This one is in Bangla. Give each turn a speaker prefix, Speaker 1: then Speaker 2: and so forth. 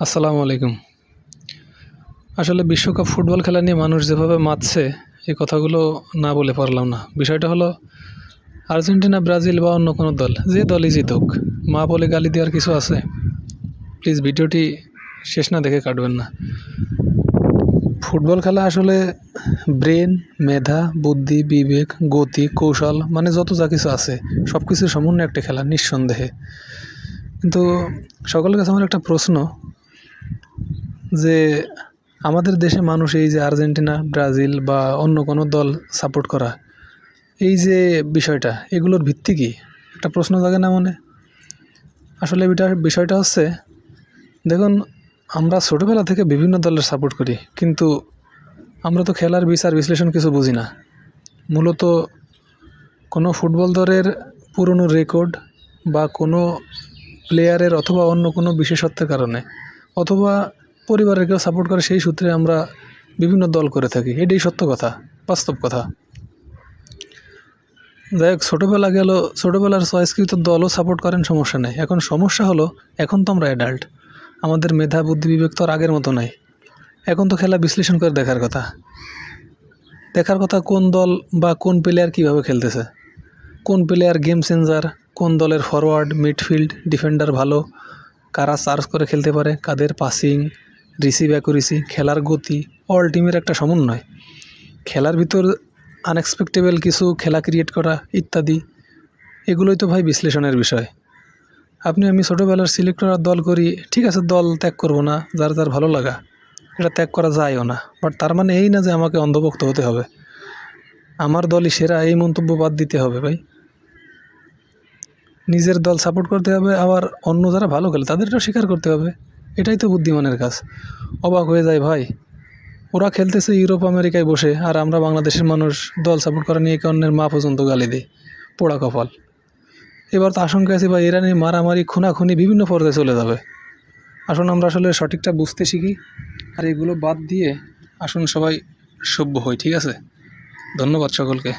Speaker 1: আসসালামু আলাইকুম। আসলে বিশ্বকাপ ফুটবল খেলা নিয়ে মানুষ যেভাবে মাতছে এই কথাগুলো না বলে পারলাম না। বিষয়টা হলো আর্জেন্টিনা, ব্রাজিল বা অন্য কোনো দল, যে দলই জিতুক, মা বলে গালি দেওয়ার কিছু আছে? প্লিজ ভিডিওটি শেষ না দেখে কাটবেন না। ফুটবল খেলা আসলে ব্রেন, মেধা, বুদ্ধি, বিবেক, গতি, কৌশল মানে যত যা কিছু আছে সব কিছুর সমন্বয়ে একটা খেলা নিঃসন্দেহে। কিন্তু সকলের কাছে আমার একটা প্রশ্ন যে আমাদের দেশে মানুষ এই যে আর্জেন্টিনা, ব্রাজিল বা অন্য কোনো দল সাপোর্ট করা, এই যে বিষয়টা, এগুলোর ভিত্তি কি? একটা প্রশ্ন জাগে না মনে? আসলে বিষয়টা হচ্ছে, দেখুন, আমরা ছোটোবেলা থেকে বিভিন্ন দলের সাপোর্ট করি, কিন্তু আমরা তো খেলার বিচার বিশ্লেষণ কিছু বুঝি না। মূলত কোনো ফুটবল দলের পুরনো রেকর্ড বা কোনো প্লেয়ারের অথবা অন্য কোনো বিশেষত্বের কারণে অথবা পরিবারের কেউ সাপোর্ট করে সেই সূত্রে আমরা বিভিন্ন দল করে থাকি। এটাই সত্য কথা, বাস্তব কথা। যাই হোক, ছোটোবেলার চয়েসকৃত দলও সাপোর্ট করেন, সমস্যা নেই। এখন সমস্যা হলো, এখন তো আমরা অ্যাডাল্ট, আমাদের মেধা, বুদ্ধি, বিবেক তো আর আগের মতো নাই। এখন তো খেলা বিশ্লেষণ করে দেখার কথা কোন দল বা কোন প্লেয়ার কীভাবে খেলতেছে, কোন প্লেয়ার গেম চেঞ্জার, কোন দলের ফরওয়ার্ড, মিডফিল্ড, ডিফেন্ডার ভালো, কারা চার্জ করে খেলতে পারে, কাদের পাসিং, রিসিভ অ্যাকুরেসি, খেলার গতি, অল টিমের একটা সমন্বয়, খেলার ভিতর আনএক্সপেক্টেবল কিছু খেলা ক্রিয়েট করা ইত্যাদি। এগুলোই তো ভাই বিশ্লেষণের বিষয়। আমি ছোটোবেলার সিলেক্ট করার দল করি, ঠিক আছে, দল ত্যাগ করব না, যার যার ভালো লাগা, এটা ত্যাগ করা যায়ও না। বাট তার মানে এই না যে আমাকে অন্ধভক্ত হতে হবে, আমার দলই সেরা এই মন্তব্য বাদ দিতে হবে। ভাই, নিজের দল সাপোর্ট করতে হবে, আবার অন্য যারা ভালো খেলে তাদেরটাও স্বীকার করতে হবে। এটাই তো বুদ্ধিমানের কাজ। অবাক হয়ে যায় ভাই, ওরা খেলতেছে ইউরোপ আমেরিকায় বসে, আর আমরা বাংলাদেশের মানুষ দল সাপোর্ট করা নিয়ে অন্যের মা পর্যন্ত গালি দিই। পোড়া কপাল। এবার তো আশঙ্কা আছে ভাই, এরা নিয়ে মারামারি, খুনাখুনি বিভিন্ন পর্যায়ে চলে যাবে। আমরা আসলে সঠিকটা বুঝতে শিখি, আর এগুলো বাদ দিয়ে সবাই সভ্য হই। ঠিক আছে, ধন্যবাদ সকলকে।